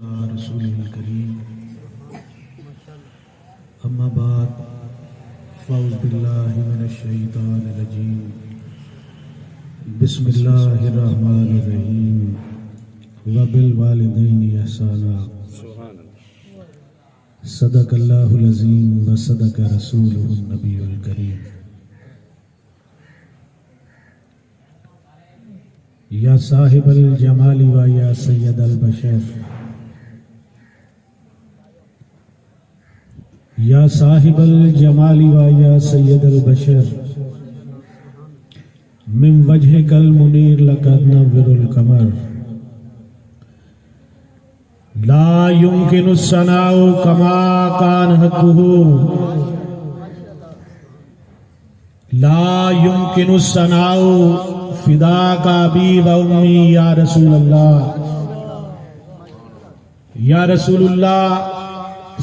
رسول الكريم أما بعد فأعوذ بالله من الشيطان الرجيم بسم الله الرحمن الرحيم وبالوالدين إحسانا صدق الله العظيم وصدق رسوله النبي الكريم یا صاحب الجمال و یا سید البشر یا صاحب الجمال و یا سید البشر من وجهک المنیر لقد نور القمر لا يمكن الثناء كما كان حقه لا يمكن الثناء فداک ابی و امی یا رسول اللہ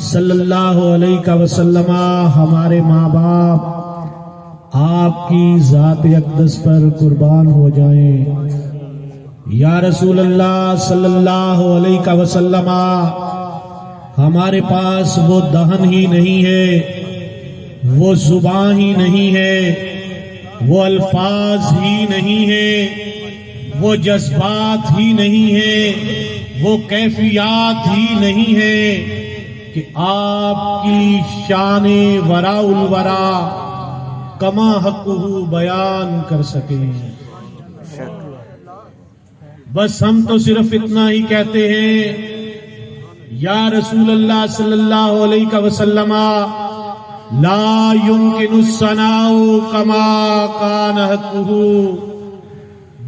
صلی اللہ علیہ وسلم ہمارے ماں باپ آپ کی ذات اقدس پر قربان ہو جائیں یا رسول اللہ صلی اللہ علیہ وسلم ہمارے پاس وہ دہن ہی نہیں ہے، وہ زبان ہی نہیں ہے، وہ الفاظ ہی نہیں ہے، وہ جذبات ہی نہیں ہے، وہ کیفیات ہی نہیں ہے کہ آپ کی شان وراء الورا کما حقہ بیان کر سکیں۔ بس ہم تو صرف اتنا ہی کہتے ہیں یا رسول اللہ صلی اللہ علیہ وسلم لا يمكن الثناء كما كان حقه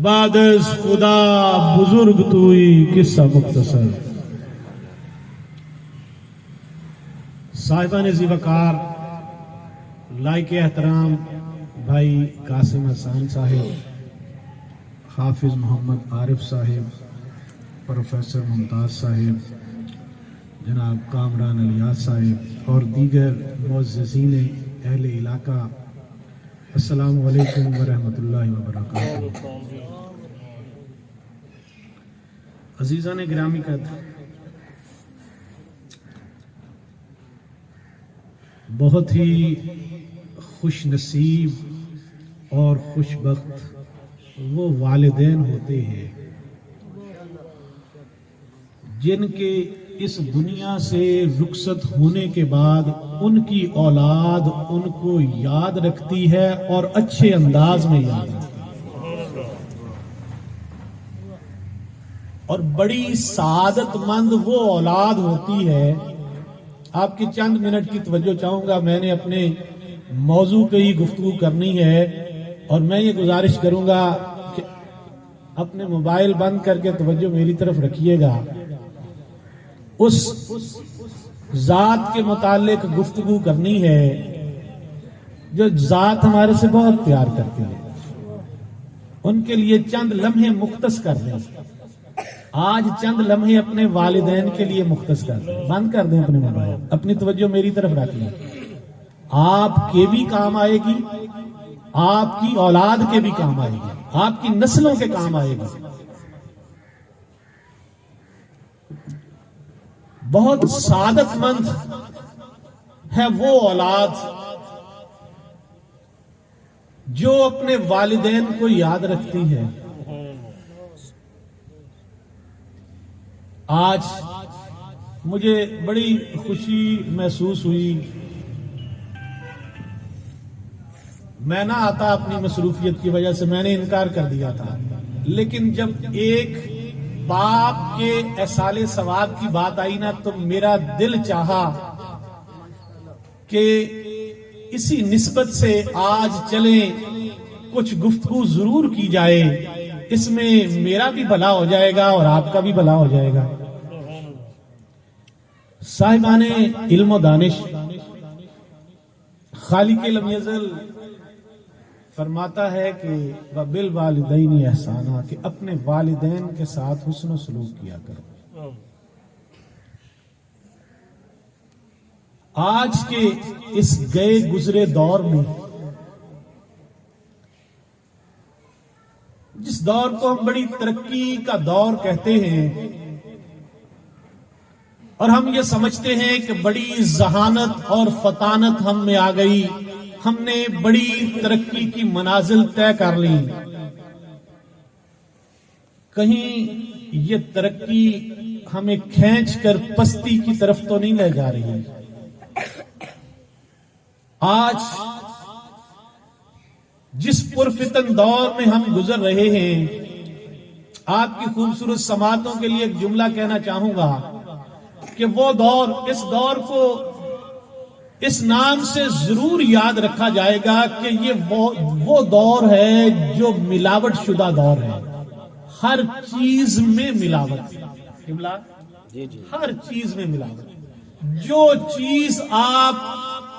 بعد خدا بزرگ توئی قصہ مختصر۔ صاحبان ذی وقار لائق احترام بھائی قاسم حسان صاحب، حافظ محمد عارف صاحب، پروفیسر ممتاز صاحب، جناب کامران الیاس صاحب اور دیگر معززین اہل علاقہ، السلام علیکم ورحمۃ اللہ وبرکاتہ۔ عزیزان گرامی قدر، بہت ہی خوش نصیب اور خوش بخت وہ والدین ہوتے ہیں جن کے اس دنیا سے رخصت ہونے کے بعد ان کی اولاد ان کو یاد رکھتی ہے اور اچھے انداز میں یاد رکھتی ہے، اور بڑی سعادت مند وہ اولاد ہوتی ہے۔ آپ کی چند منٹ کی توجہ چاہوں گا، میں نے اپنے موضوع پہ ہی گفتگو کرنی ہے، اور میں یہ گزارش کروں گا کہ اپنے موبائل بند کر کے توجہ میری طرف رکھیے گا۔ اس ذات کے متعلق گفتگو کرنی ہے جو ذات ہمارے سے بہت پیار کرتی ہے، ان کے لیے چند لمحے مختص کر دیں۔ آج چند لمحے اپنے والدین کے لیے مختص کر دیں، بند کر دیں اپنے موبائل، اپنی توجہ میری طرف رکھ لیں۔ آپ کے بھی کام آئے گی، آپ کی اولاد کے بھی کام آئے گی، آپ کی نسلوں کے کام آئے گی۔ بہت سعادت مند ہے وہ اولاد جو اپنے والدین کو یاد رکھتی ہے۔ آج مجھے بڑی خوشی محسوس ہوئی، میں نہ آتا اپنی مصروفیت کی وجہ سے، میں نے انکار کر دیا تھا، لیکن جب ایک باپ کے احصال ثواب کی بات آئی نا تو میرا دل چاہا کہ اسی نسبت سے آج چلیں کچھ گفتگو ضرور کی جائے، اس میں میرا بھی بھلا ہو جائے گا اور آپ کا بھی بھلا ہو جائے گا۔ صاحبان علم و دانش، خالق لم یزل فرماتا ہے کہ وَبِالْوَالِدَيْنِ احسانا، کہ اپنے والدین کے ساتھ حسن و سلوک کیا کرو۔ آج کے اس گئے گزرے دور میں جس دور کو ہم بڑی ترقی کا دور کہتے ہیں، اور ہم یہ سمجھتے ہیں کہ بڑی ذہانت اور فطانت ہم میں آ گئی، ہم نے بڑی ترقی کی منازل طے کر لی. کہیں یہ ترقی ہمیں کھینچ کر پستی کی طرف تو نہیں لے جا رہی؟ آج جس پرفتن دور میں ہم گزر رہے ہیں، آپ کی خوبصورت سماعتوں کے لیے ایک جملہ کہنا چاہوں گا کہ وہ دور، اس دور کو اس نام سے ضرور یاد رکھا جائے گا کہ یہ وہ دور ہے جو ملاوٹ شدہ دور ہے. ہر چیز میں ملاوٹ، ہر چیز میں ملاوٹ. جو چیز آپ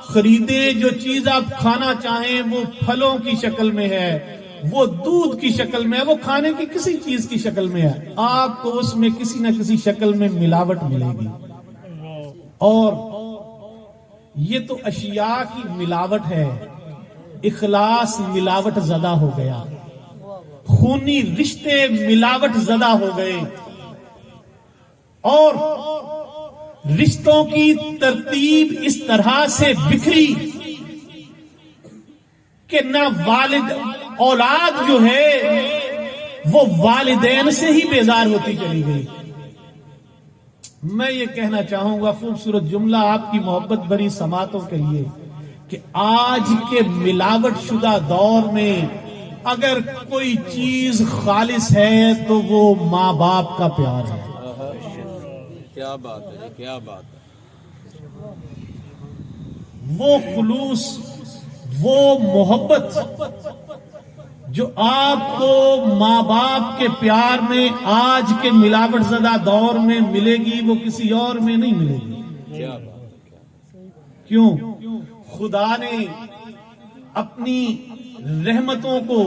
خریدیں، جو چیز آپ کھانا چاہیں، وہ پھلوں کی شکل میں ہے، وہ دودھ کی شکل میں ہے، وہ کھانے کی کسی چیز کی شکل میں ہے، آپ کو اس میں کسی نہ کسی شکل میں ملاوٹ ملے گی. اور یہ تو اشیاء کی ملاوٹ ہے. اخلاص ملاوٹ زدہ ہو گیا، خونی رشتے ملاوٹ زدہ ہو گئے، اور رشتوں کی ترتیب اس طرح سے بکھری کہ نہ والد، اولاد جو ہے وہ والدین سے ہی بیزار ہوتی چلی گئی. میں یہ کہنا چاہوں گا، خوبصورت جملہ آپ کی محبت بھری سماعتوں کے لیے، کہ آج کے ملاوٹ شدہ دور میں اگر کوئی چیز خالص ہے تو وہ ماں باپ کا پیار ہے. کیا بات ہے، کیا بات ہے. وہ خلوص، وہ محبت جو آپ کو ماں باپ کے پیار میں آج کے ملاوٹ زدہ دور میں ملے گی، وہ کسی اور میں نہیں ملے گی. کیا بات ہے. کیوں؟ خدا نے اپنی رحمتوں کو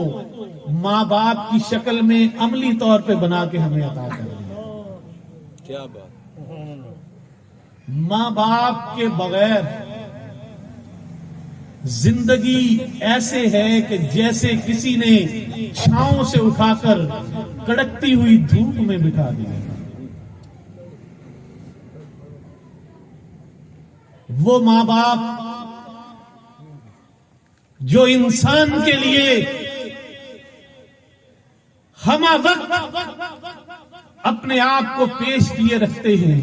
ماں باپ کی شکل میں عملی طور پہ بنا کے ہمیں عطا کر دیا. کیا بات. ماں باپ کے بغیر زندگی ایسے ہے کہ جیسے کسی نے چھاؤں سے اٹھا کر کڑکتی ہوئی دھوپ میں بٹھا دیا. وہ ماں باپ جو انسان کے لیے ہمہ وقت اپنے آپ کو پیش کیے رکھتے ہیں،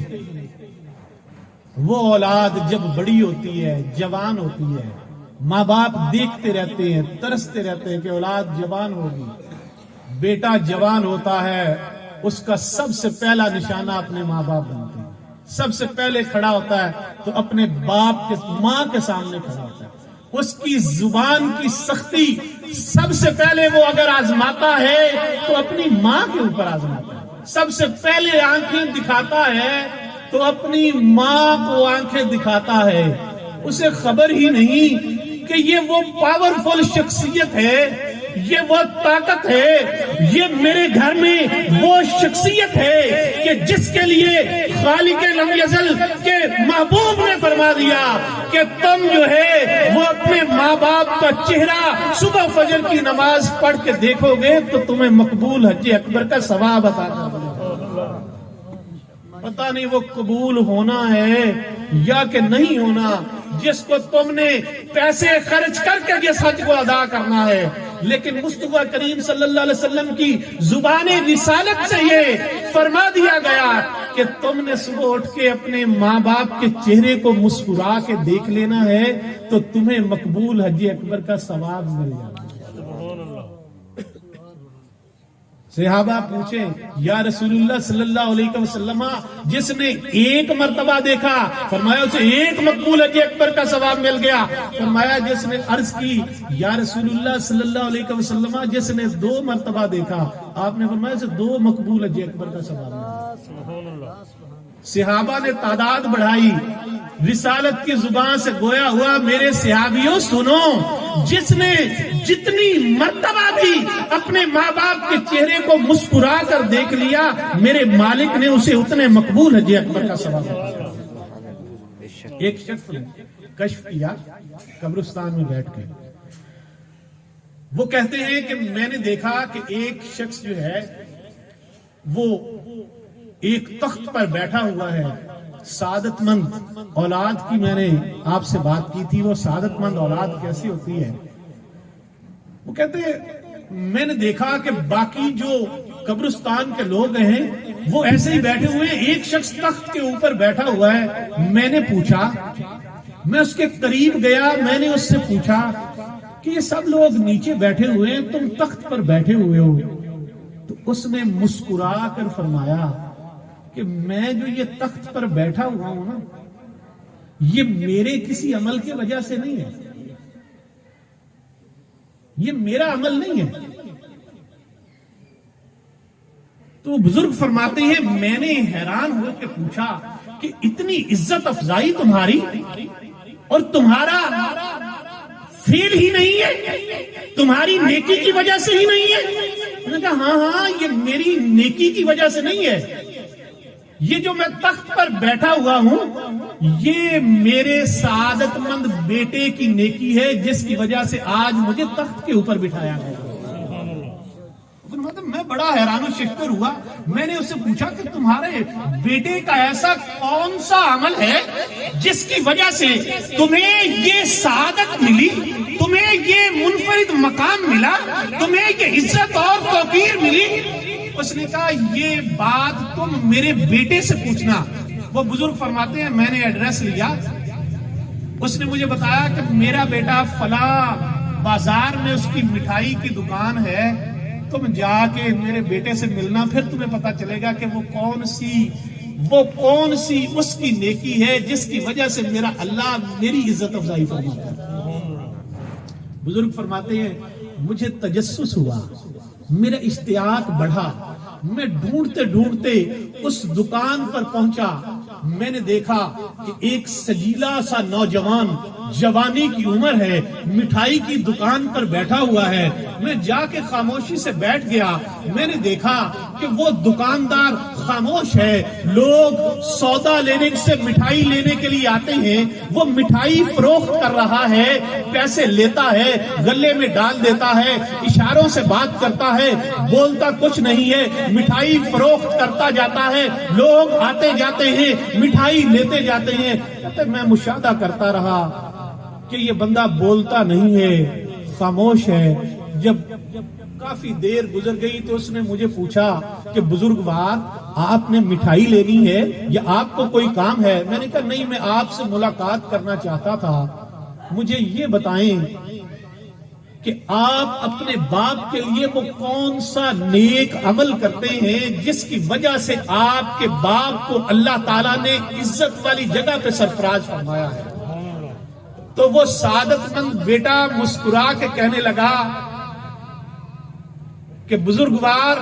وہ اولاد جب بڑی ہوتی ہے، جوان ہوتی ہے، ماں باپ دیکھتے رہتے ہیں، ترستے رہتے ہیں کہ اولاد جوان ہوگی. بیٹا جوان ہوتا ہے، اس کا سب سے پہلا نشانہ اپنے ماں باپ بنتے ہیں. سب سے پہلے کھڑا ہوتا ہے تو اپنے باپ کے، ماں کے سامنے کھڑا ہوتا ہے. اس کی زبان کی سختی سب سے پہلے وہ اگر آزماتا ہے تو اپنی ماں کے اوپر آزماتا ہے. سب سے پہلے آنکھیں دکھاتا ہے تو اپنی ماں کو آنکھیں دکھاتا ہے. اسے خبر ہی نہیں کہ یہ وہ پاورفل شخصیت ہے، یہ وہ طاقت ہے، یہ میرے گھر میں وہ شخصیت ہے کہ جس کے لیے خالق لم یزل کے محبوب نے فرما دیا کہ تم جو ہے وہ اپنے ماں باپ کا چہرہ صبح فجر کی نماز پڑھ کے دیکھو گے تو تمہیں مقبول حج اکبر کا ثواب عطا کر دے. پتہ نہیں وہ قبول ہونا ہے یا کہ نہیں ہونا، جس کو تم نے پیسے خرچ کر کے یہ حج کو ادا کرنا ہے. لیکن مصطفیٰ کریم صلی اللہ علیہ وسلم کی زبان رسالت سے یہ فرما دیا گیا کہ تم نے صبح اٹھ کے اپنے ماں باپ کے چہرے کو مسکرا کے دیکھ لینا ہے تو تمہیں مقبول حج اکبر کا ثواب مل جائے گا. صحابہ پوچھیں یا رسول اللہ صلی اللہ علیہ وسلم، جس نے ایک مرتبہ دیکھا فرمایا اسے ایک مقبول حج اکبر کا ثواب مل گیا. فرمایا جس نے عرض کی یا رسول اللہ صلی اللہ علیہ وسلم، جس نے 2 مرتبہ دیکھا، آپ نے فرمایا اسے 2 مقبول حج اکبر کا ثواب مل گیا. صحابہ نے تعداد بڑھائی، رسالت کی زبان سے گویا ہوا میرے صحابیوں سنو، جس نے جتنی مرتبہ بھی اپنے ماں باپ کے چہرے کو مسکرا کر دیکھ لیا، میرے مالک نے اسے اتنے مقبول حج اکبر کا ثواب دیا. ایک شخص نے کشف کیا قبرستان میں بیٹھ کے، وہ کہتے ہیں کہ میں نے دیکھا کہ ایک شخص جو ہے وہ ایک تخت پر بیٹھا ہوا ہے سعادت مند اولاد کی میں نے آپ سے بات کی تھی. وہ سعادت مند اولاد کیسی ہوتی ہے؟ وہ کہتے ہیں میں نے دیکھا کہ باقی جو قبرستان کے لوگ ہیں وہ ایسے ہی بیٹھے ہوئے ہیں, ایک شخص تخت کے اوپر بیٹھا ہوا ہے. میں نے پوچھا, میں اس کے قریب گیا, میں نے اس سے پوچھا کہ یہ سب لوگ نیچے بیٹھے ہوئے ہیں, تم تخت پر بیٹھے ہوئے ہو. تو اس نے مسکرا کر فرمایا کہ میں جو یہ تخت پر بیٹھا ہوا ہوں نا, یہ میرے کسی عمل کی وجہ سے نہیں ہے, یہ میرا عمل نہیں ہے. تو بزرگ فرماتے ہیں میں نے حیران ہو کے پوچھا کہ اتنی عزت افزائی تمہاری اور تمہارا فیل ہی نہیں ہے, تمہاری نیکی کی وجہ سے ہی نہیں ہے؟ انہوں نے کہا ہاں یہ میری نیکی کی وجہ سے نہیں ہے, یہ جو میں تخت پر بیٹھا ہوا ہوں یہ میرے سعادت مند بیٹے کی نیکی ہے جس کی وجہ سے آج مجھے تخت کے اوپر بٹھایا گیا. میں بڑا حیران و شکر ہوا. میں نے اس سے پوچھا کہ تمہارے بیٹے کا ایسا کون سا عمل ہے جس کی وجہ سے تمہیں یہ سعادت ملی, تمہیں یہ منفرد مقام ملا, تمہیں یہ عزت اور توقیر ملی؟ اس نے کہا یہ بات تم میرے بیٹے سے پوچھنا. وہ بزرگ فرماتے ہیں میں نے ایڈریس لیا, اس نے مجھے بتایا کہ میرا بیٹا فلاں بازار میں اس کی مٹھائی کی دکان ہے, تم جا کے میرے بیٹے سے ملنا, پھر تمہیں پتا چلے گا کہ وہ کون سی اس کی نیکی ہے جس کی وجہ سے میرا اللہ میری عزت افزائی فرماتا ہے. بزرگ فرماتے ہیں مجھے تجسس ہوا, میرا اشتیاق بڑھا, میں ڈھونڈتے ڈھونڈتے اس دکان پر پہنچا. میں نے دیکھا کہ ایک سجیلا سا نوجوان, جوانی کی عمر ہے, مٹھائی کی دکان پر بیٹھا ہوا ہے. میں جا کے خاموشی سے بیٹھ گیا. میں نے دیکھا کہ وہ دکاندار خاموش ہے, لوگ سودا لینے سے مٹھائی لینے کے لیے آتے ہیں, وہ مٹھائی فروخت کر رہا ہے, پیسے لیتا ہے, گلے میں ڈال دیتا ہے, اشاروں سے بات کرتا ہے, بولتا کچھ نہیں ہے, مٹھائی فروخت کرتا جاتا ہے, لوگ آتے جاتے ہیں, مٹھائی لیتے جاتے ہیں. میں مشاہدہ کرتا رہا کہ یہ بندہ بولتا نہیں ہے, خاموش ہے. جب کافی دیر گزر گئی تو اس نے مجھے پوچھا کہ بزرگوار آپ نے مٹھائی لینی ہے یا آپ کو کوئی کام ہے؟ میں نے کہا نہیں, میں آپ سے ملاقات کرنا چاہتا تھا, مجھے یہ بتائیں کہ آپ اپنے باپ کے لیے وہ کون سا نیک عمل کرتے ہیں جس کی وجہ سے آپ کے باپ کو اللہ تعالیٰ نے عزت والی جگہ پہ سرفراز فرمایا ہے. تو وہ سعادت مند بیٹا مسکرا کے کہنے لگا کہ بزرگوار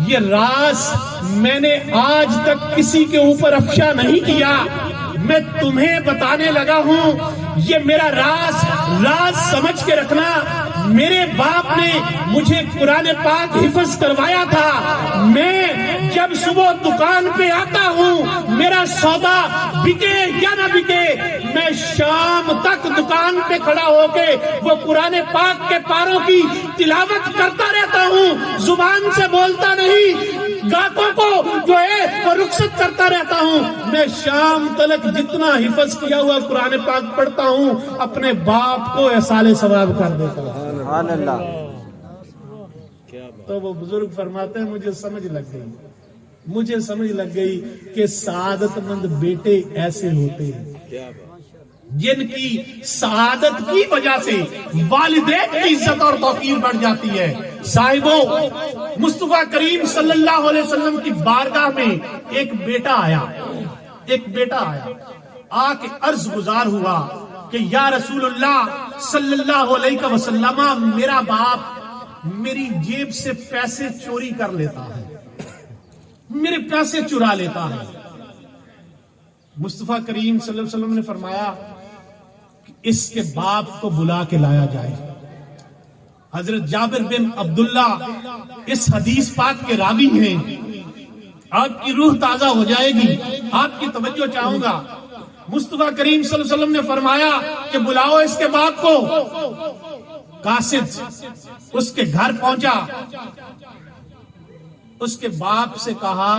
یہ راز میں نے آج تک کسی کے اوپر افشا نہیں کیا, میں تمہیں بتانے لگا ہوں. یہ میرا راز سمجھ کے رکھنا. میرے باپ نے مجھے قرآن پاک حفظ کروایا تھا. میں جب صبح دکان پہ آتا ہوں, میرا سودا بکے یا نہ بکے, میں شام تک دکان پہ کھڑا ہو کے وہ قرآن پاک کے پاروں کی تلاوت کرتا رہتا ہوں. زبان سے بولتا نہیں, گاہکوں کو جو ہے وہ رخصت کرتا رہتا ہوں. میں شام تلک جتنا حفظ کیا ہوا قرآن پاک پڑھتا ہوں, اپنے باپ کو احصال ثواب کر دیتا ہوں. سبحان اللہ. تو وہ بزرگ فرماتے ہیں مجھے سمجھ لگ گئی کہ سعادت مند بیٹے ایسے ہوتے ہیں جن کی سعادت کی وجہ سے والدین کی عزت اور توقیر بڑھ جاتی ہے. صاحبوں, مصطفیٰ کریم صلی اللہ علیہ وسلم کی بارگاہ میں ایک بیٹا آیا, آ کے عرض گزار ہوا کہ یا رسول اللہ صلی اللہ علیہ وسلم, میرا باپ میری جیب سے پیسے چوری کر لیتا ہے, میرے پیسے چرا لیتا ہے. مصطفیٰ کریم صلی اللہ علیہ وسلم نے فرمایا کہ اس کے باپ کو بلا کے لایا جائے. حضرت جابر بن عبداللہ اس حدیث پاک کے راوی ہیں. آپ کی روح تازہ ہو جائے گی, آپ کی توجہ چاہوں گا. مصطفیٰ کریم صلی اللہ علیہ وسلم نے فرمایا کہ بلاؤ اس کے باپ کو. قاصد اس کے گھر پہنچا, اس کے باپ سے کہا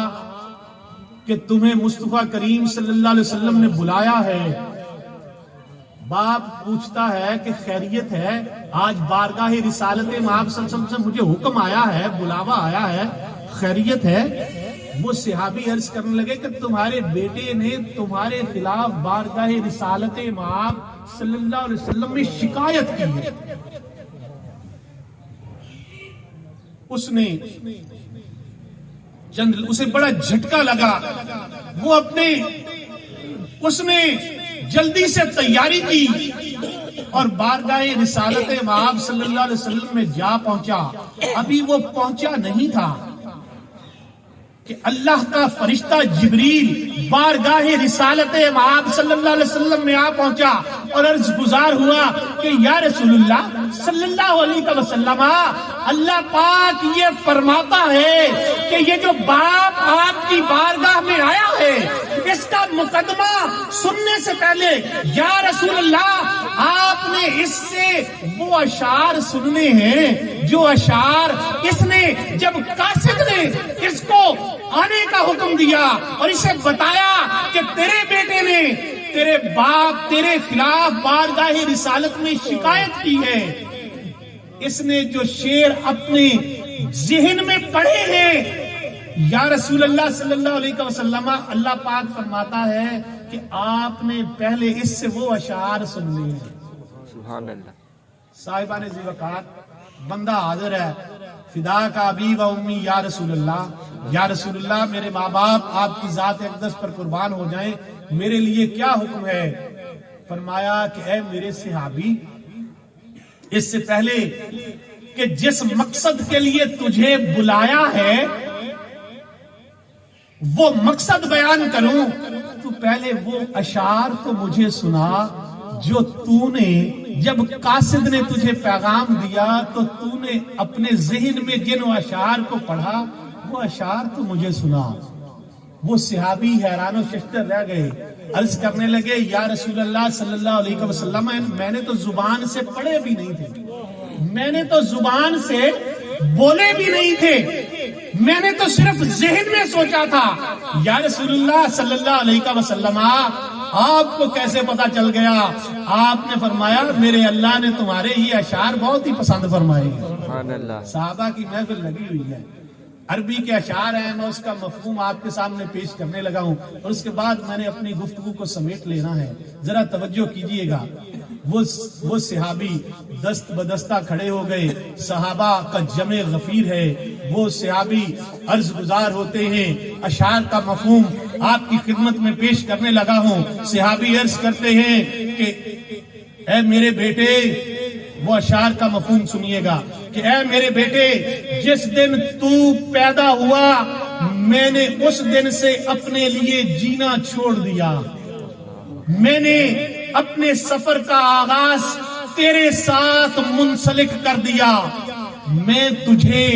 کہ تمہیں مصطفیٰ کریم صلی اللہ علیہ وسلم نے بلایا ہے. باپ پوچھتا ہے کہ خیریت ہے؟ آج بارگاہ رسالت مآب صلی اللہ علیہ وسلم سے مجھے حکم آیا ہے، بلاوا آیا ہے، خیریت ہے؟ وہ صحابی عرض کرنے لگے کہ تمہارے بیٹے نے تمہارے خلاف بارگاہ رسالت مآب صلی اللہ علیہ وسلم میں شکایت کی ہے. اسے بڑا جھٹکا لگا. وہ اس نے جلدی سے تیاری کی اور بارگاہ رسالت مآب صلی اللہ علیہ وسلم میں جا پہنچا. ابھی وہ پہنچا نہیں تھا کہ اللہ کا فرشتہ جبریل بارگاہ رسالت مآب صلی اللہ علیہ وسلم میں آ پہنچا اور عرض گزار ہوا کہ یا رسول اللہ صلی اللہ علیہ وسلم، اللہ پاک یہ فرماتا ہے کہ یہ جو باپ آپ کی بارگاہ میں آیا ہے اس کا مقدمہ سننے سے پہلے یا رسول اللہ آپ نے اس سے وہ اشعار سننے ہیں جو اشعار اس نے جب قاصد نے اس کو آنے کا حکم دیا اور اسے بتایا کہ تیرے بیٹے نے تیرے باپ تیرے خلاف بارگاہ رسالت میں شکایت کی ہے. اس نے جو شعر اپنے ذہن میں پڑھے ہیں یا رسول اللہ صلی اللہ علیہ وسلم، اللہ پاک فرماتا ہے کہ آپ نے پہلے اس سے وہ اشعار سن لیے ہیں. سبحان اللہ. صاحبان ذی وقار، بندہ حاضر ہے، فدا کا ابی و امی یا رسول اللہ، یا رسول اللہ میرے ماں باپ آپ کی ذات اقدس پر قربان ہو جائیں، میرے لیے کیا حکم ہے؟ فرمایا کہ اے میرے صحابی، اس سے پہلے کہ جس مقصد کے لیے تجھے بلایا ہے وہ مقصد بیان کروں، تو پہلے وہ اشعار تو مجھے سنا جو تو نے جب قاصد نے تجھے پیغام دیا تو تو نے اپنے ذہن میں جن اشعار کو پڑھا وہ اشعار تو مجھے سنا. وہ صحابی حیران و ششدر رہ گئے، عرض کرنے لگے یا رسول اللہ صلی اللہ علیہ وسلم، میں نے تو زبان سے پڑھے بھی نہیں تھے، میں نے تو زبان سے بولے بھی نہیں تھے، میں نے تو صرف ذہن میں سوچا تھا. یا رسول اللہ صلی اللہ علیہ وسلم آپ کو کیسے پتا چل گیا؟ آپ نے فرمایا میرے اللہ نے تمہارے یہ اشعار بہت ہی پسند فرمائے. سبحان اللہ. صحابہ کی محفل لگی ہوئی ہے، عربی کے اشعار ہیں، میں اس کا مفہوم آپ کے سامنے پیش کرنے لگا ہوں اور اس کے بعد میں نے اپنی گفتگو کو سمیٹ لینا ہے. ذرا توجہ کیجئے گا. وہ صحابی دست بدستہ کھڑے ہو گئے، صحابہ کا جمع غفیر ہے. وہ صحابی عرض گزار ہوتے ہیں، اشعار کا مفہوم آپ کی خدمت میں پیش کرنے لگا ہوں. صحابی عرض کرتے ہیں کہ اے میرے بیٹے، وہ اشعار کا مفہوم سنیے گا کہ اے میرے بیٹے، جس دن تو پیدا ہوا میں نے اس دن سے اپنے لیے جینا چھوڑ دیا. میں نے اپنے سفر کا آغاز تیرے ساتھ منسلک کر دیا. میں تجھے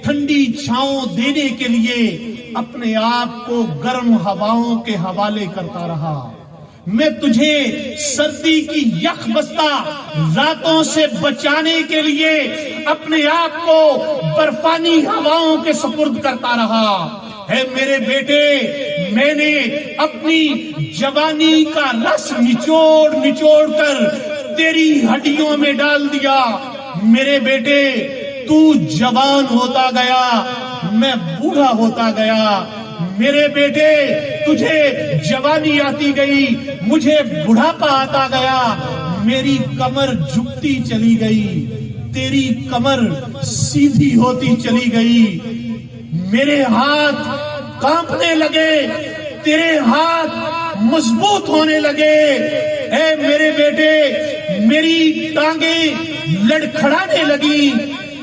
ٹھنڈی چھاؤں دینے کے لیے اپنے آپ کو گرم ہواؤں کے حوالے کرتا رہا. میں تجھے سردی کی یخ بستہ راتوں سے بچانے کے لیے اپنے آپ کو برفانی ہواؤں کے سپرد کرتا رہا. اے میرے بیٹے، میں نے اپنی جوانی کا رس نچوڑ نچوڑ کر تیری ہڈیوں میں ڈال دیا. میرے بیٹے، تو جوان ہوتا گیا، میں بوڑھا ہوتا گیا. میرے بیٹے، تجھے جوانی آتی گئی، مجھے بڑھاپا آتا گیا. میری کمر جھکتی چلی گئی، تیری کمر سیدھی ہوتی چلی گئی. میرے ہاتھ کانپنے لگے، تیرے ہاتھ مضبوط ہونے لگے. اے میرے بیٹے، میری ٹانگیں لڑکھڑانے لگی،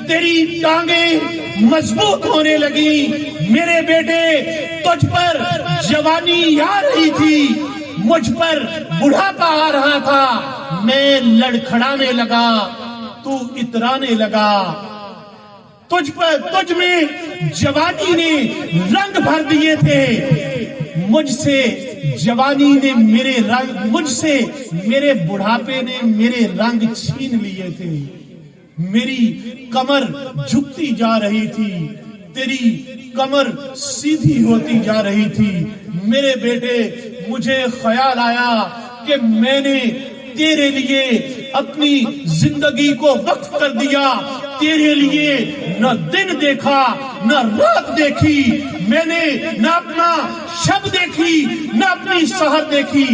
تیری ٹانگیں مضبوط ہونے لگی. میرے بیٹے، تجھ پر جوانی آ رہی تھی، مجھ پر بڑھاپا آ رہا تھا. میں لڑکھڑانے لگا، تو اترانے لگا. تجھ میں جوانی نے رنگ بھر دیے تھے، مجھ سے جوانی نے مجھ سے میرے بڑھاپے نے میرے رنگ چھین لیے تھے. میری کمر جھکتی جا رہی تھی، تیری کمر سیدھی ہوتی جا رہی تھی۔ میرے بیٹے مجھے خیال آیا کہ میں نے تیرے لیے اپنی زندگی کو وقف کر دیا، تیرے لیے نہ دن دیکھا نہ رات دیکھی، میں نے نہ اپنا شب دیکھی نہ اپنی سحر دیکھی،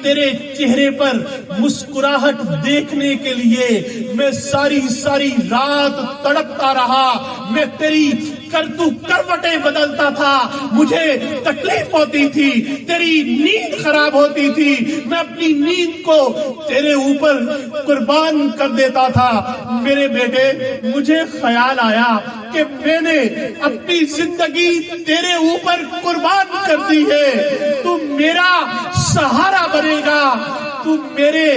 تیرے چہرے پر مسکراہٹ دیکھنے کے لیے میں ساری رات تڑپتا رہا، میں تیری کروٹیں بدلتا تھا، مجھے تکلیف ہوتی تھی، تیری نیند خراب ہوتی تھی، میں اپنی نیند کو تیرے اوپر قربان کر دیتا تھا۔ میرے بیٹے مجھے خیال آیا کہ میں نے اپنی زندگی تیرے اوپر قربان کر دی ہے، تو میرا سہارا بنے گا، تو میرے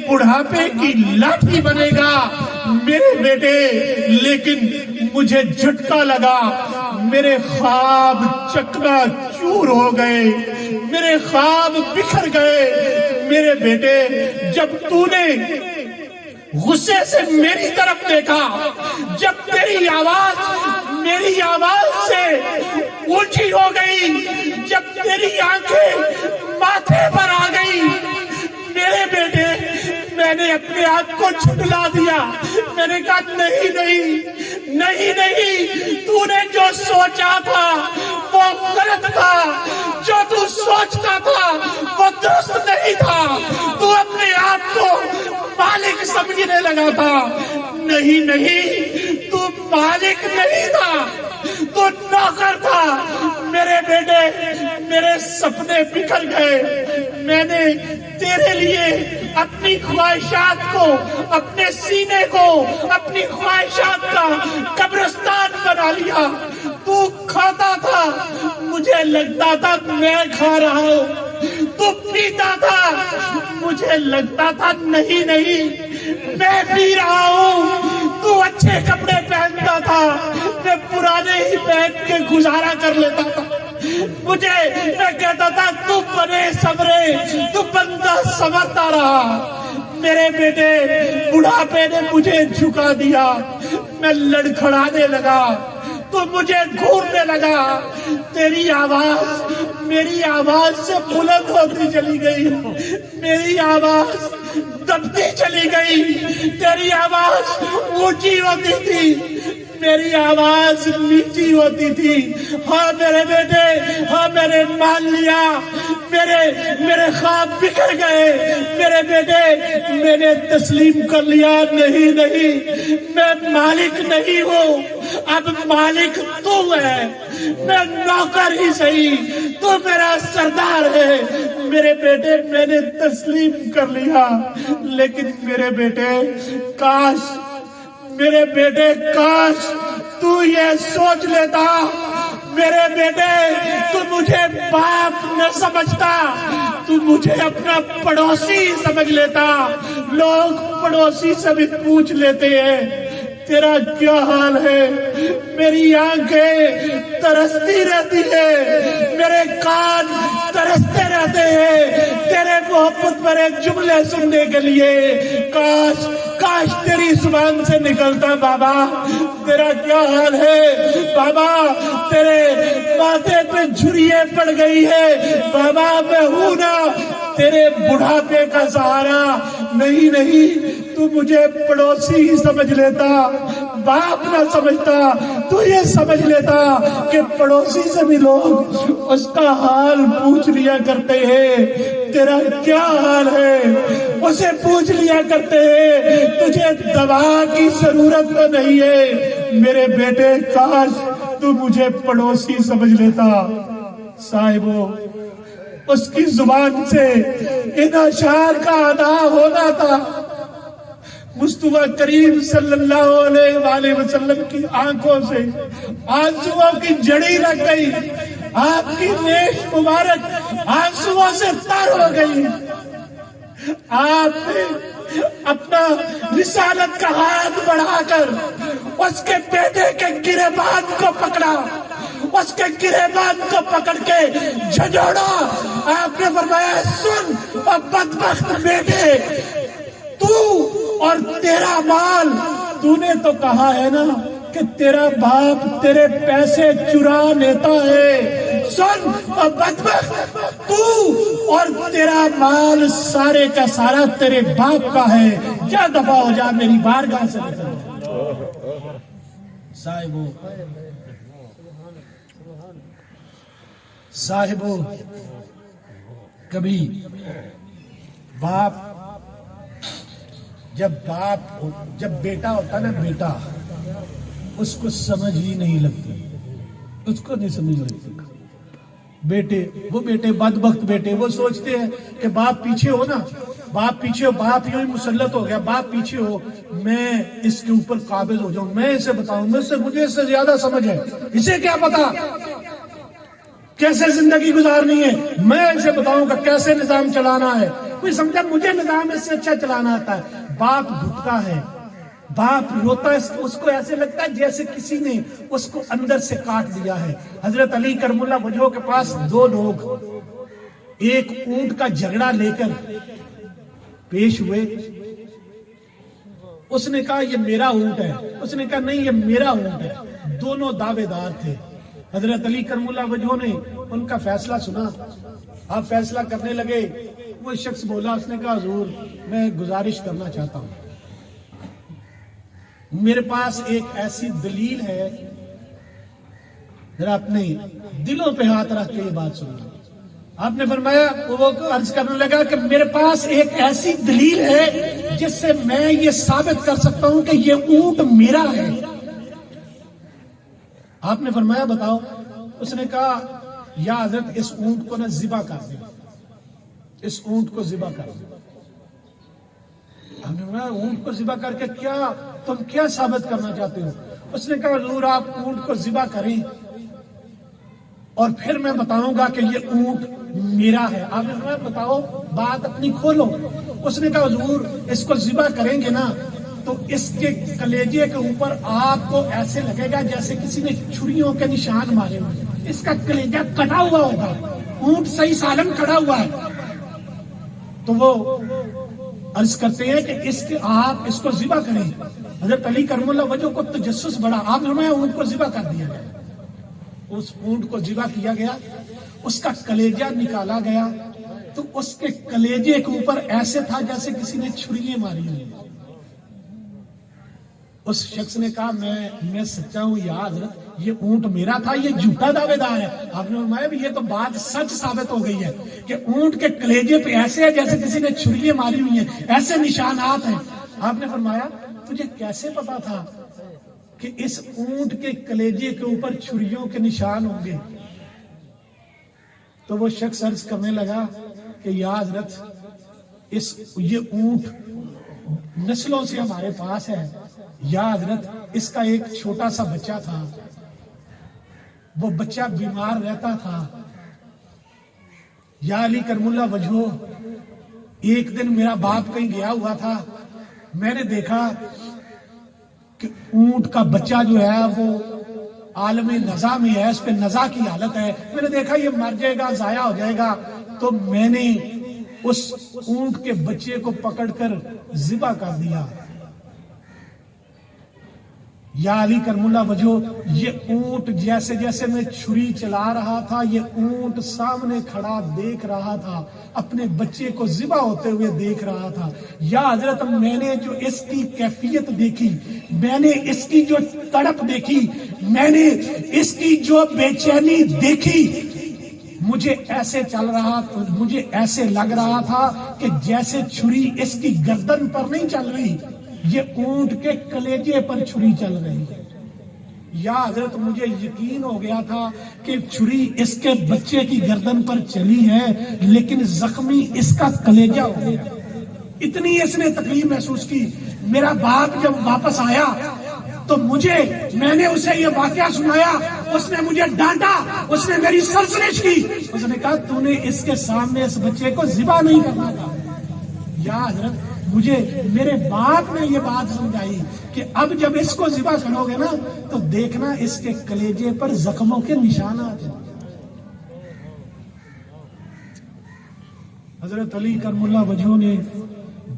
بڑھاپے کی لاٹھی بنے گا میرے بیٹے۔ لیکن مجھے جھٹکا لگا، میرے خواب چکنا چور ہو گئے، میرے خواب بکھر گئے۔ میرے بیٹے جب تو نے غصے سے میری طرف دیکھا، جب تیری آواز میری آواز سے اونچی ہو گئی، جب تیری آنکھیں ماتھے پر آ گئی، میرے بیٹے میں نے اپنے آپ کو جھٹلا دیا، میں نے کہا نہیں نہیں نہیں نہیں، تو نے جو سوچا تھا وہ غلط تھا، جو تو سوچتا تھا وہ درست نہیں تھا، تو اپنے آپ کو مالک سمجھنے لگا تھا۔ نہیں نہیں، تو مالک نہیں تھا، تو نوکر تھا۔ میرے بیٹے میرے سپنے بکھر گئے، میں نے تیرے لیے اپنی خواہشات کو، اپنے سینے کو اپنی خواہشات کا قبرستان بنا لیا۔ تو کھاتا تھا، مجھے لگتا تھا میں کھا رہا ہوں، تو پیتا تھا، مجھے لگتا تھا نہیں نہیں میں پی رہا ہوں۔ تو اچھے کپڑے پہنتا تھا، میں پرانے ہی پہن کے گزارا کر لیتا تھا۔ میں کہتا تھا تو بنے سبرے، تو بندہ سنورتا رہا۔ میرے بیٹے بڑھاپے نے مجھے جھکا دیا، میں لڑکھڑانے لگا، تو مجھے گھورنے لگا۔ تیری آواز میری آواز سے بلند ہوتی چلی گئی، میری آواز دبتی چلی گئی، تیری آواز اونچی ہوتی تھی، میری آواز نیچی ہوتی تھی۔ ہاں میرے بیٹے، ہاں میں نے مان لیا، میرے خواب بکھر گئے۔ میرے بیٹے میں نے تسلیم کر لیا، نہیں نہیں میں مالک نہیں ہوں، اب مالک تو ہے، میں نوکر ہی صحیح، تو میرا سردار ہے۔ میرے بیٹے میں نے تسلیم کر لیا، لیکن میرے بیٹے کاش تو یہ سوچ لیتا، میرے بیٹے تو مجھے باپ نہ سمجھتا، تو مجھے اپنا پڑوسی سمجھ لیتا۔ لوگ پڑوسی سے بھی پوچھ لیتے ہیں تیرا کیا حال ہے، میری آنکھیں ترستی رہتی ہے، میرے کان ترستے رہتے ہیں تیرے محبت بھرے جملے سننے کے لیے۔ کاش تیری زبان سے نکلتا، بابا تیرا کیا حال ہے، بابا تیرے ماتھے پہ جھریے پڑ گئی ہے، بابا میں ہوں نا تیرے بڑھاپے کا سہارا۔ نہیں تو مجھے پڑوسی ہی سمجھ لیتا، باپ نہ سمجھتا، تو یہ سمجھ لیتا کہ پڑوسی سے بھی لوگ اس کا حال پوچھ لیا کرتے ہیں، تیرا کیا حال ہے اسے پوچھ لیا کرتے ہیں، تجھے دوا کی ضرورت تو نہیں ہے۔ میرے بیٹے کاش تو مجھے پڑوسی سمجھ لیتا۔ صاحبو اس کی زبان سے ان اشعار کا ادا ہونا تھا۔ مصطفیٰ کریم صلی اللہ علیہ وآلہ وسلم کی آنکھوں سے آنسوؤں کی جڑی لگ گئی، آپ کی ریش مبارک آنسوؤں سے تر ہو گئی۔ آپ نے اپنا رسالت کا ہاتھ بڑھا کر اس کے بیٹے کے گریبان کو پکڑا، اس کے گریبان کو پکڑ کے جھنجھوڑا۔ آپ نے فرمایا سن اور بدبخت بیٹے، تو اور تیرا مال، تو نے تو کہا ہے نا کہ تیرا باپ تیرے پیسے چرا لیتا ہے. سن بدبخت، تو اور تیرا مال سارے کا سارا تیرے باپ کا ہے. جا دفع ہو جا میری بارگاہ سے. صاحبو کبھی جب بیٹا ہوتا نا، بیٹا اس کو سمجھ ہی نہیں لگتی، اس کو نہیں سمجھ لگتی. بیٹے بدبخت بیٹے، وہ سوچتے ہیں کہ باپ پیچھے ہو نا، باپ پیچھے ہو، باپ یوں ہی مسلط ہو گیا، باپ پیچھے ہو، میں اس کے اوپر قابض ہو جاؤں، میں اسے بتاؤں، مجھے اس سے زیادہ سمجھ ہے، اسے کیا پتا کیسے زندگی گزارنی ہے، میں اسے بتاؤں کہ کیسے نظام چلانا ہے. کوئی سمجھا مجھے نظام اس سے اچھا چلانا آتا ہے. باپ گھٹتا ہے، باپ روتا ہے، اس کو ایسے لگتا ہے جیسے کسی نے اس کو اندر سے کاٹ دیا ہے. حضرت علی کرم اللہ وجہہ کے پاس دو لوگ ایک اونٹ کا جھگڑا لے کر پیش ہوئے. اس نے کہا یہ میرا اونٹ ہے، اس نے کہا نہیں یہ میرا اونٹ ہے. دونوں دعوے دار تھے. حضرت علی کرم اللہ وجہہ نے ان کا فیصلہ سنا. آپ فیصلہ کرنے لگے. وہ شخص بولا، اس نے کہا حضور میں گزارش کرنا چاہتا ہوں، میرے پاس ایک ایسی دلیل ہے. ذرا اپنے دلوں پہ ہاتھ رکھ کے یہ بات سننا. آپ نے فرمایا، وہ عرض کرنے لگا کہ میرے پاس ایک ایسی دلیل ہے جس سے میں یہ ثابت کر سکتا ہوں کہ یہ اونٹ میرا ہے. آپ نے فرمایا بتاؤ. اس نے کہا یا حضرت اس اونٹ کو نہ ذبح کر دیں، اس اونٹ کو ذبح کر دیں. ہم نے فرمایا اونٹ کو ذبح کر کے تم کیا ثابت کرنا چاہتے ہو؟ اس نے کہا حضور آپ اونٹ کو ذبح کریں اور پھر میں بتاؤں گا کہ یہ اونٹ میرا ہے. آپ نے فرمایا بتاؤ، بات اپنی کھولو. اس نے کہا حضور اس کو ذبح کریں گے نا تو اس کے کلیجے کے اوپر آپ کو ایسے لگے گا جیسے کسی نے چھریوں کے نشان مارے ہوئے. اس کا کلیجہ کٹا ہوا ہوگا، اونٹ صحیح سالم کھڑا ہوا ہے. تو وہ عرض کرتے ہیں کہ آپ اس کو ذبح کریں. حضرت علی کرم اللہ وجہہ کو تجسس بڑا. آپ نے اونٹ کو ذبح کر دیا گیا. اس اونٹ کو ذبح کیا گیا، اس کا کلیجہ نکالا گیا تو اس کے کلیجے کے اوپر ایسے تھا جیسے کسی نے چھریاں ماری ہوئی. اس شخص نے کہا میں سچا ہوں یا حضرت یہ اونٹ میرا تھا، یہ جھوٹا دعوے دار ہے. آپ نے فرمایا بھی یہ تو بات سچ ثابت ہو گئی ہے کہ اونٹ کے کلیجے پہ ایسے ہے جیسے کسی نے چھریاں ماری ہوئی ہیں، ایسے نشانات ہیں. آپ نے فرمایا تجھے کیسے پتا تھا کہ اس اونٹ کے کلیجے کے اوپر چھریوں کے نشان ہوں گے؟ تو وہ شخص عرض کرنے لگا کہ یا حضرت یہ اونٹ نسلوں سے ہمارے پاس ہے. یا حضرت اس کا ایک چھوٹا سا بچہ تھا، وہ بچہ بیمار رہتا تھا. یا علی کرم اللہ وجہہ ایک دن میرا باپ کہیں گیا ہوا تھا، میں نے دیکھا کہ اونٹ کا بچہ جو ہے وہ عالم نزا میں ہے، اس پہ نزا کی حالت ہے. میں نے دیکھا یہ مر جائے گا، ضائع ہو جائے گا. تو میں نے اس اونٹ کے بچے کو پکڑ کر ذبح کر دیا. یا علی کرم اللہ وجہہ یہ اونٹ جیسے جیسے میں چھری چلا رہا تھا، یہ اونٹ سامنے کھڑا دیکھ رہا تھا، اپنے بچے کو ذبح ہوتے ہوئے دیکھ رہا تھا. یا حضرت میں نے جو اس کی کیفیت دیکھی، میں نے اس کی جو تڑپ دیکھی، میں نے اس کی جو بے چینی دیکھی، مجھے ایسے مجھے ایسے لگ رہا تھا کہ جیسے چھری اس کی گردن پر نہیں چل رہی، یہ اونٹ کے کلیجے پر چھری چل رہی ہے. یا حضرت مجھے یقین ہو گیا تھا کہ چھری اس کے بچے کی گردن پر چلی ہے لیکن زخمی اس کا کلیجہ ہو گیا. اتنی اس نے تکلیف محسوس کی. میرا باپ جب واپس آیا تو میں نے اسے یہ واقعہ سنایا، اس نے مجھے ڈانٹا، اس نے میری سرزنش کی. اس نے کہا تو نے اس کے سامنے اس بچے کو ذبح نہیں کرنا تھا. یا حضرت میرے باپ نے یہ بات سمجھائی کہ اب جب اس کو ذبح کرو گے نا تو دیکھنا اس کے کلیجے پر زخموں کے نشانات ہیں. حضرت علی کرم اللہ وجہہ نے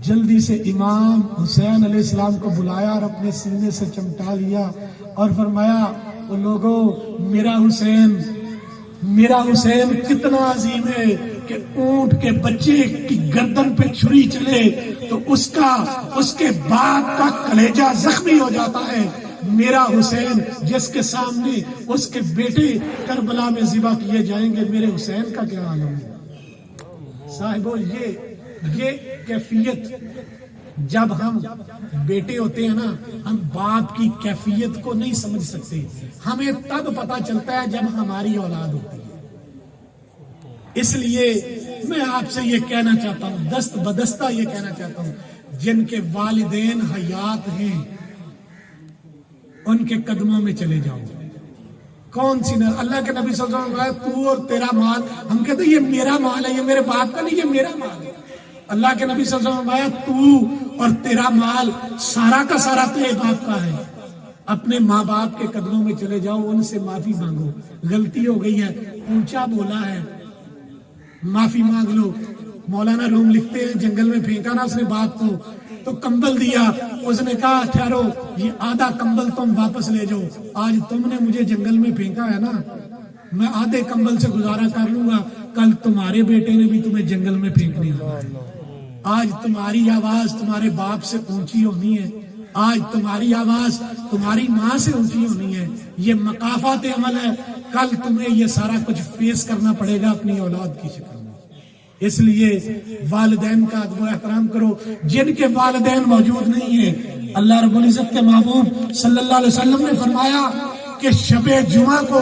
جلدی سے امام حسین علیہ السلام کو بلایا اور اپنے سینے سے چمٹا لیا اور فرمایا وہ لوگوں، میرا حسین کتنا عظیم ہے کہ اونٹ کے بچے کی گردن پہ چھری چلے تو اس کے باپ کا کلیجہ زخمی ہو جاتا ہے، میرا حسین جس کے سامنے اس کے بیٹے کربلا میں ذبح کیے جائیں گے، میرے حسین کا کیا عالم ہے؟ صاحبو یہ کیفیت، جب ہم بیٹے ہوتے ہیں نا، ہم باپ کی کیفیت کو نہیں سمجھ سکتے، ہمیں تب پتا چلتا ہے جب ہماری اولاد ہوتی ہے۔ اس لیے میں آپ سے یہ کہنا چاہتا ہوں، دست بدستہ یہ کہنا چاہتا ہوں، جن کے والدین حیات ہیں ان کے قدموں میں چلے جاؤ۔ کون سی نہ اللہ کے نبی صلی اللہ علیہ وسلم تو اور تیرا مال، ہم کہتے ہیں یہ میرا مال ہے، یہ میرے باپ کا نہیں، یہ میرا مال ہے۔ اللہ کے نبی صلی اللہ علیہ وسلم تو اور تیرا مال سارا کا سارا تیرے باپ کا ہے۔ اپنے ماں باپ کے قدموں میں چلے جاؤ، ان سے معافی مانگو، غلطی ہو گئی ہے، اونچا بولا ہے، معافی مانگ لو۔ مولانا روم لکھتے ہیں جنگل میں پھینکا نا اس نے باپ کو تو کمبل دیا، اس نے کہا ٹھہرو یہ آدھا کمبل تم واپس لے جاؤ، آج تم نے مجھے جنگل میں پھینکا ہے نا، میں آدھے کمبل سے گزارا کر لوں گا، کل تمہارے بیٹے نے بھی تمہیں جنگل میں پھینکنے آنا ہے۔ آج تمہاری آواز تمہارے باپ سے اونچی ہونی ہے، آج تمہاری آواز تمہاری ماں سے اونچی ہونی ہے، یہ مقافات عمل ہے، کل تمہیں یہ سارا کچھ فیس کرنا پڑے گا اپنی اولاد کی شکل میں۔ اس لیے والدین کا ادب و احترام کرو، جن کے والدین موجود نہیں ہیں۔ اللہ رب العزت کے محبوب صلی اللہ علیہ وسلم نے فرمایا کہ شب جمعہ کو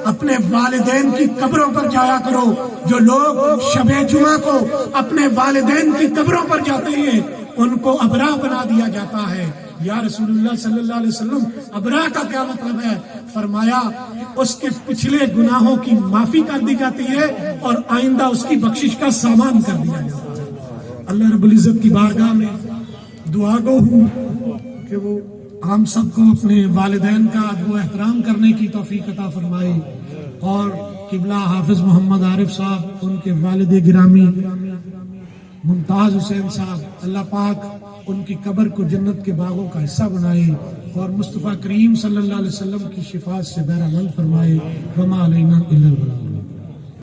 اپنے والدین کی قبروں پر جایا کرو۔ جو لوگ شب جمعہ کو اپنے والدین کی قبروں پر جاتے ہیں ان کو ابرا بنا دیا جاتا ہے۔ یا رسول اللہ صلی اللہ علیہ وسلم، ابرا کا کیا مطلب ہے؟ فرمایا اس کے پچھلے گناہوں کی معافی کر دی جاتی ہے اور آئندہ اس کی بخشش کا سامان کر دیا جاتا ہے۔ اللہ رب العزت کی بارگاہ میں دعا گو ہوں کہ وہ ہم سب کو اپنے والدین کا ادب و احترام کرنے کی توفیق عطا فرمائے، اور قبلہ حافظ محمد عارف صاحب، ان کے والد گرامی ممتاز حسین صاحب، اللہ پاک ان کی قبر کو جنت کے باغوں کا حصہ بنائے اور مصطفیٰ کریم صلی اللہ علیہ وسلم کی شفاعت سے بہرہ مند فرمائے۔ وما علینا الا البلاغ۔